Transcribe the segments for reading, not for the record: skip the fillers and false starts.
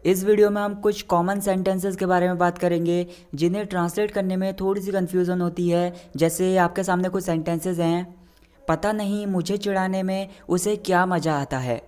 इस वीडियो में हम कुछ कॉमन सेंटेंसेस के बारे में बात करेंगे जिन्हें ट्रांसलेट करने में थोड़ी सी कन्फ्यूज़न होती है। जैसे आपके सामने कुछ सेंटेंसेस हैं। पता नहीं मुझे चिढ़ाने में उसे क्या मज़ा आता है।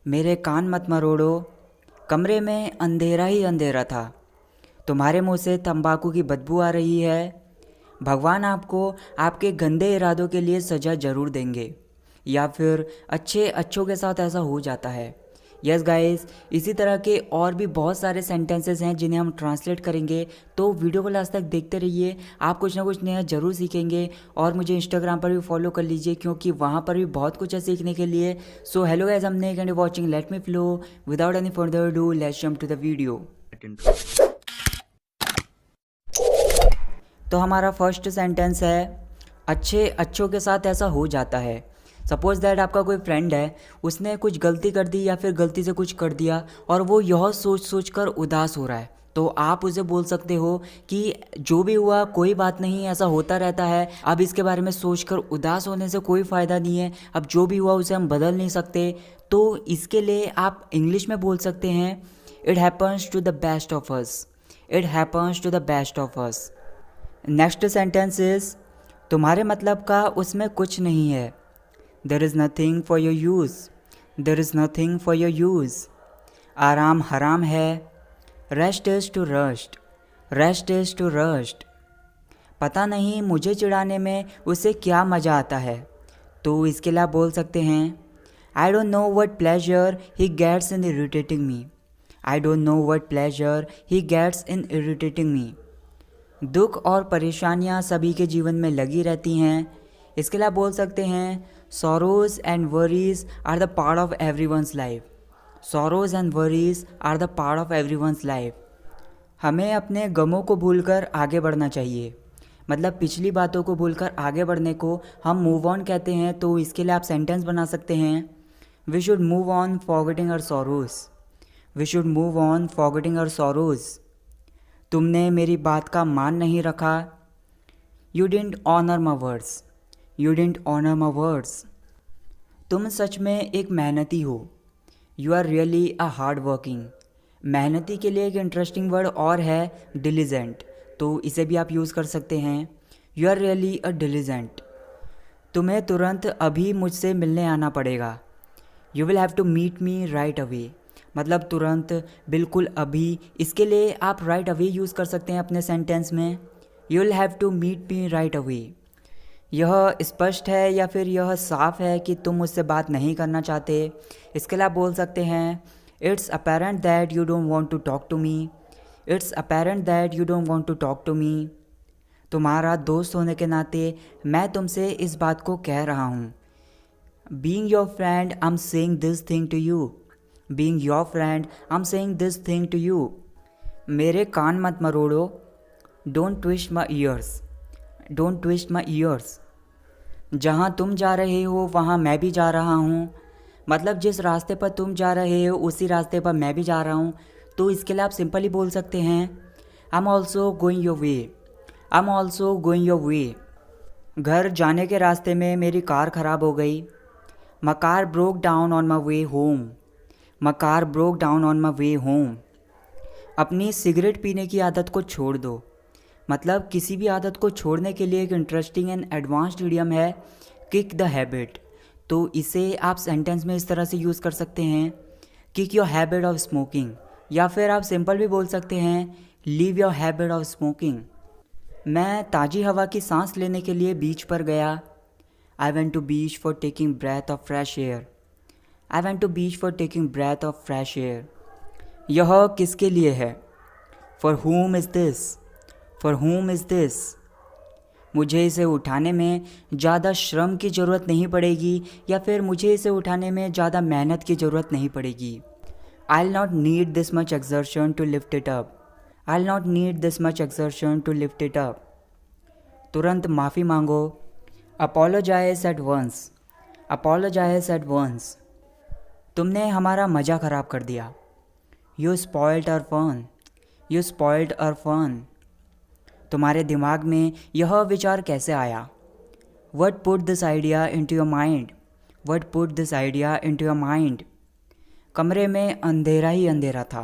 मेरे कान मत मरोड़ो। कमरे में अंधेरा ही अंधेरा था। तुम्हारे मुंह से तंबाकू की बदबू आ रही है। भगवान आपको आपके गंदे इरादों के लिए सज़ा ज़रूर देंगे। या फिर अच्छे अच्छों के साथ ऐसा हो जाता है। यस गाइस, इसी तरह के और भी बहुत सारे सेंटेंसेस हैं जिन्हें हम ट्रांसलेट करेंगे। तो वीडियो को लास्ट तक देखते रहिए, आप कुछ ना कुछ नया ज़रूर सीखेंगे। और मुझे इंस्टाग्राम पर भी फॉलो कर लीजिए क्योंकि वहाँ पर भी बहुत कुछ है सीखने के लिए। So hello guys, I'm Nick and you're watching Let Me Flow. Without any further ado, let's jump to the video. तो हमारा फर्स्ट सेंटेंस है, अच्छे अच्छों के साथ ऐसा हो जाता है। सपोज़ दैट आपका कोई फ्रेंड है, उसने कुछ गलती कर दी या फिर गलती से कुछ कर दिया और वो यह सोच सोच कर उदास हो रहा है। तो आप उसे बोल सकते हो कि जो भी हुआ कोई बात नहीं, ऐसा होता रहता है। अब इसके बारे में सोचकर उदास होने से कोई फ़ायदा नहीं है। अब जो भी हुआ उसे हम बदल नहीं सकते। तो इसके लिए आप इंग्लिश में बोल सकते हैं, it happens to the best of us. It happens to the best of us. Next sentence is, तुम्हारे मतलब का उसमें कुछ नहीं है। There is nothing for your use. There is nothing for your use. आराम हराम है। Rest is to rust. Rest is to rust. पता नहीं मुझे चिढ़ाने में उसे क्या मज़ा आता है। तो इसके लिए आप बोल सकते हैं, I don't know what pleasure he gets in irritating me. I don't know what pleasure he gets in irritating me. दुख और परेशानियां सभी के जीवन में लगी रहती हैं। इसके लिए आप बोल सकते हैं, sorrows and worries are the part of everyone's life. Sorrows and worries are the part of everyone's life. हमें अपने गमों को भूलकर आगे बढ़ना चाहिए। मतलब पिछली बातों को भूलकर आगे बढ़ने को हम मूव ऑन कहते हैं। तो इसके लिए आप सेंटेंस बना सकते हैं, we should move on forgetting our sorrows. We should move on forgetting our sorrows. तुमने मेरी बात का मान नहीं रखा। You didn't honour my words. You didn't honour my words. तुम सच में एक मेहनती हो। You are really a hard working. मेहनती के लिए एक इंटरेस्टिंग वर्ड और है, डिलीजेंट। तो इसे भी आप यूज़ कर सकते हैं, you are really a diligent. तुम्हें तुरंत अभी मुझसे मिलने आना पड़ेगा। You will have to meet me right away. मतलब तुरंत, बिल्कुल अभी। इसके लिए आप राइट अवे यूज़ कर सकते हैं अपने सेंटेंस में, you will have to meet me right away. यह स्पष्ट है या फिर यह साफ है कि तुम मुझसे बात नहीं करना चाहते। इसके लिए आप बोल सकते हैं, it's apparent that you don't want to talk to me. It's apparent that you don't want to talk to me. तुम्हारा दोस्त होने के नाते मैं तुमसे इस बात को कह रहा हूँ। Being your friend I am saying this thing to you. Being your friend, I'm saying this thing to you. मेरे कान मत मरोड़ो। Don't twist my ears. Don't twist my ears. जहाँ तुम जा रहे हो वहाँ मैं भी जा रहा हूँ। मतलब जिस रास्ते पर तुम जा रहे हो उसी रास्ते पर मैं भी जा रहा हूँ। तो इसके लिए आप सिंपली बोल सकते हैं, I'm also going your way. I'm also going your way. घर जाने के रास्ते में मेरी कार ख़राब हो गई। My car broke down on my way home. My car broke down on my way home. अपनी सिगरेट पीने की आदत को छोड़ दो। मतलब किसी भी आदत को छोड़ने के लिए एक इंटरेस्टिंग एंड एडवांस्ड इडियम है, किक द हैबिट। तो इसे आप सेंटेंस में इस तरह से यूज़ कर सकते हैं, kick your habit of smoking. या फिर आप सिंपल भी बोल सकते हैं, leave your habit of smoking. मैं ताज़ी हवा की सांस लेने के लिए बीच पर गया। I went to beach for taking breath of fresh air. I went to beach for taking breath of fresh air. यह किसके लिए है? For whom is this? For whom is this? मुझे इसे उठाने में ज़्यादा श्रम की ज़रूरत नहीं पड़ेगी या फिर मुझे इसे उठाने में ज़्यादा मेहनत की ज़रूरत नहीं पड़ेगी। I'll not need this much exertion to lift it up. I'll not need this much exertion to lift it up. तुरंत माफ़ी मांगो। Apologize at once. Apologize at once. तुमने हमारा मज़ा ख़राब कर दिया। You spoiled our fun. You spoiled our fun. तुम्हारे दिमाग में यह विचार कैसे आया? What put this idea into your mind. What put this idea into your mind. कमरे में अंधेरा ही अंधेरा था।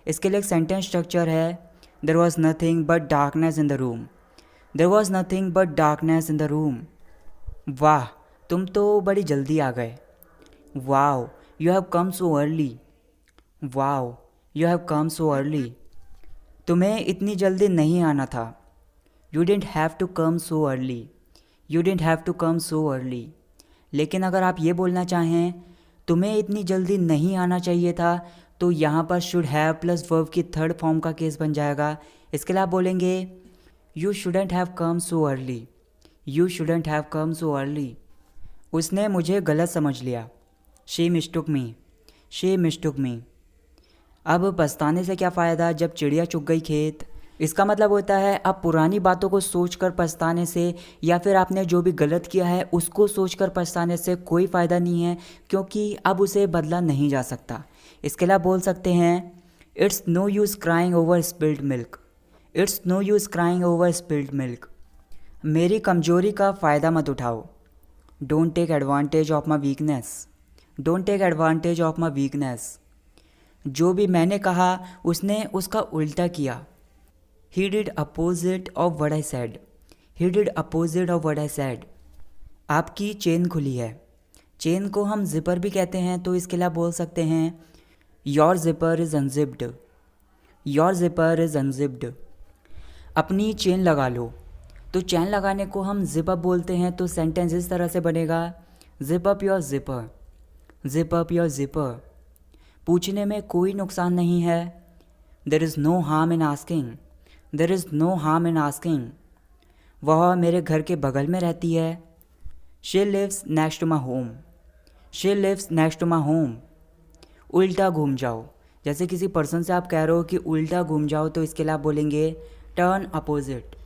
इसके लिए एक सेंटेंस स्ट्रक्चर है, there was nothing but darkness in the room. There was nothing but darkness in the room. वाह, तुम तो बड़ी जल्दी आ गए। Wow, you have come so early. Wow, you have come so early. तुम्हें इतनी जल्दी नहीं आना था। You didn't have to come so early. You didn't have to come so early. लेकिन अगर आप ये बोलना चाहें तुम्हें इतनी जल्दी नहीं आना चाहिए था, तो यहाँ पर शुड हैव प्लस वर्ब की थर्ड फॉर्म का केस बन जाएगा। इसके लिए आप बोलेंगे you shouldn't have come so early. You shouldn't have come so early. उसने मुझे गलत समझ लिया। She mistook me. She mistook me. अब पछताने से क्या फ़ायदा जब चिड़िया चुग गई खेत। इसका मतलब होता है अब पुरानी बातों को सोचकर पछताने से या फिर आपने जो भी गलत किया है उसको सोचकर पछताने से कोई फ़ायदा नहीं है, क्योंकि अब उसे बदला नहीं जा सकता। इसके लिए आप बोल सकते हैं it's no use crying over spilled milk. It's no use crying over spilled milk. मेरी कमजोरी का फ़ायदा मत उठाओ। Don't take advantage of my weakness. Don't take advantage of my weakness. जो भी मैंने कहा उसने उसका उल्टा किया। He did opposite of what I said. He did opposite of what I said. आपकी चेन खुली है। चेन को हम जिपर भी कहते हैं, तो इसके लिए आप बोल सकते हैं Your zipper is unzipped. Your zipper is unzipped. अपनी चेन लगा लो। तो चैन लगाने को हम जिप अप बोलते हैं, तो सेंटेंस इस तरह से बनेगा zip up your zipper. Zip up your zipper. पूछने में कोई नुकसान नहीं है। There is no harm in asking. There is no harm in asking. वह मेरे घर के बगल में रहती है। She lives next to my home. She lives next to my home. उल्टा घूम जाओ। जैसे किसी पर्सन से आप कह रहे हो कि उल्टा घूम जाओ, तो इसके लिए आप बोलेंगे टर्न अपोजिट।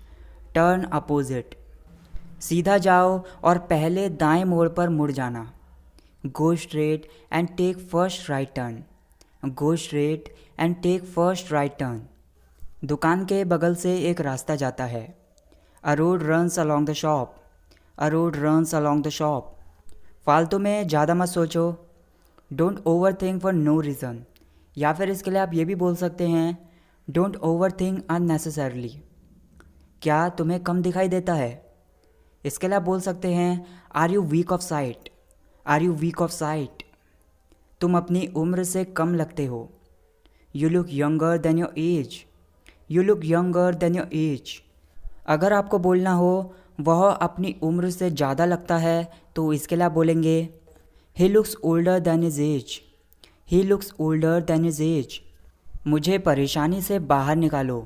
Turn opposite. सीधा जाओ और पहले दाएं मोड़ पर मुड़ जाना। Go straight and take first right turn. Go straight and take first right turn. दुकान के बगल से एक रास्ता जाता है। A road runs along the shop. A road runs along the shop. फालतू में ज़्यादा मत सोचो। Don't overthink for no reason. या फिर इसके लिए आप ये भी बोल सकते हैं डोंट ओवर थिंक अननेसेसरली। क्या तुम्हें कम दिखाई देता है। इसके लिए आप बोल सकते हैं are you weak of sight. Are you weak of sight. तुम अपनी उम्र से कम लगते हो। You look younger than your age. You look younger than your age. अगर आपको बोलना हो वह अपनी उम्र से ज़्यादा लगता है, तो इसके लिए आप बोलेंगे he looks older than his age. He looks older than his age. मुझे परेशानी से बाहर निकालो।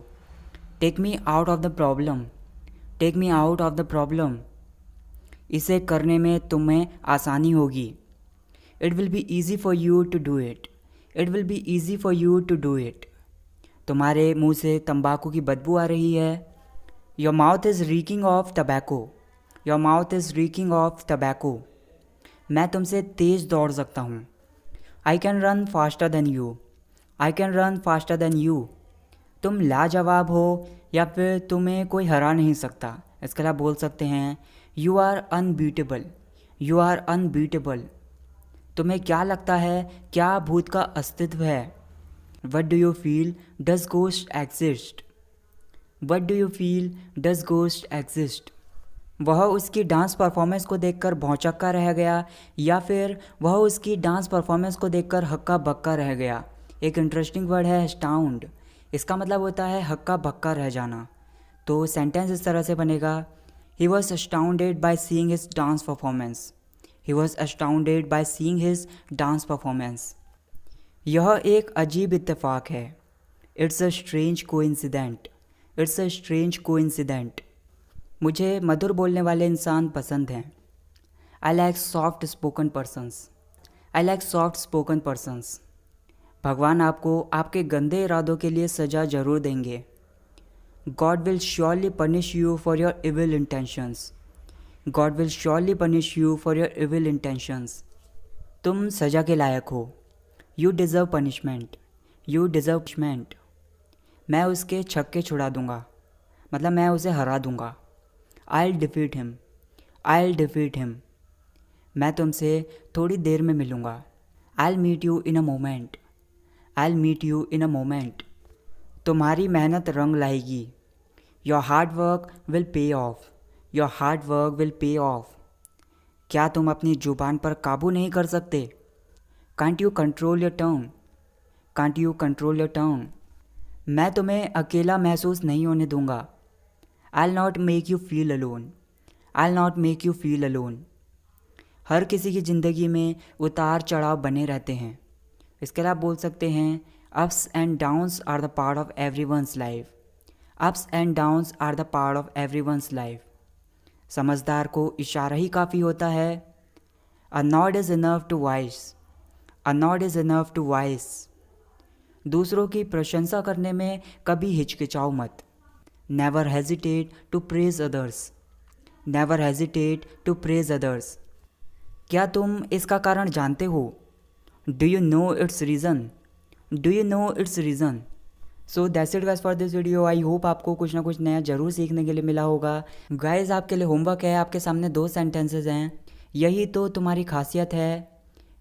Take me out of the problem. Take me out of the problem. इसे करने में तुम्हें आसानी होगी। It will be easy for you to do it. It will be easy for you to do it. तुम्हारे मुंह से तंबाकू की बदबू आ रही है। Your mouth is reeking of tobacco. Your mouth is reeking of tobacco. मैं तुमसे तेज़ दौड़ सकता हूँ। I can run faster than you. I can run faster than you. तुम लाजवाब हो या फिर तुम्हें कोई हरा नहीं सकता। इसके लिए आप बोल सकते हैं you are unbeatable. You are unbeatable. तुम्हें क्या लगता है क्या भूत का अस्तित्व है। What do you feel? Does ghost exist? What do you feel? Does ghost exist? वह उसकी डांस परफॉर्मेंस को देखकर भौंचक्का रह गया या फिर वह उसकी डांस परफॉर्मेंस को देखकर हक्का बक्का रह गया। एक इंटरेस्टिंग वर्ड है अस्टाउंड। इसका मतलब होता है हक्का बक्का रह जाना। तो सेंटेंस इस तरह से बनेगा he was अस्टाउंडेड by seeing his dance performance. He was अस्टाउंडेड by seeing his dance performance. यह एक अजीब इत्तेफाक है। It's a strange coincident. It's a strange coincident. मुझे मधुर बोलने वाले इंसान पसंद हैं। I like soft spoken persons. I like soft spoken persons. भगवान आपको आपके गंदे इरादों के लिए सज़ा ज़रूर देंगे। God will surely punish you for your evil intentions. God will surely punish you for your evil intentions. तुम सज़ा के लायक हो। You deserve punishment. You deserve punishment. मैं उसके छक्के छुड़ा दूंगा, मतलब मैं उसे हरा दूंगा। I will defeat him. I will defeat him. मैं तुमसे थोड़ी देर में मिलूँगा। I will meet you in a moment. I will meet you in a moment. तुम्हारी मेहनत रंग लाएगी। Your hard work will pay off. Your hard work will pay off. क्या तुम अपनी जुबान पर काबू नहीं कर सकते? Can't you control your tongue? Can't you control your tongue? मैं तुम्हें अकेला महसूस नहीं होने दूंगा। I not make you feel alone. I not make you feel alone. हर किसी की ज़िंदगी में उतार चढ़ाव बने रहते हैं। इसके अलावा बोल सकते हैं ups and downs are the part of every one's life. Ups and downs are the part of every one's life. समझदार को इशारा ही काफ़ी होता है। A nod is enough to wise. A nod is enough to wise. दूसरों की प्रशंसा करने में कभी हिचकिचाओ मत। Never hesitate to praise others. Never hesitate to praise others. क्या तुम इसका कारण जानते हो? Do you no it's reason? Do you no it's reason? So that's it guys for this video. I hope आपको कुछ ना कुछ नया ज़रूर सीखने के लिए मिला होगा। गाइस आपके लिए होमवर्क है, आपके सामने 2 सेंटेंसेस हैं। यही तो तुम्हारी खासियत है।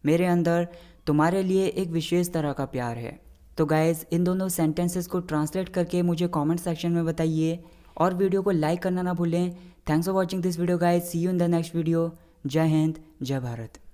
मेरे अंदर तुम्हारे लिए एक विशेष तरह का प्यार है। तो गाइस इन दोनों सेंटेंसेस को ट्रांसलेट करके मुझे कमेंट सेक्शन में बताइए और वीडियो को लाइक करना ना भूलें। Thanks for watching this video guys. See you in the next video. जय हिंद, जय भारत।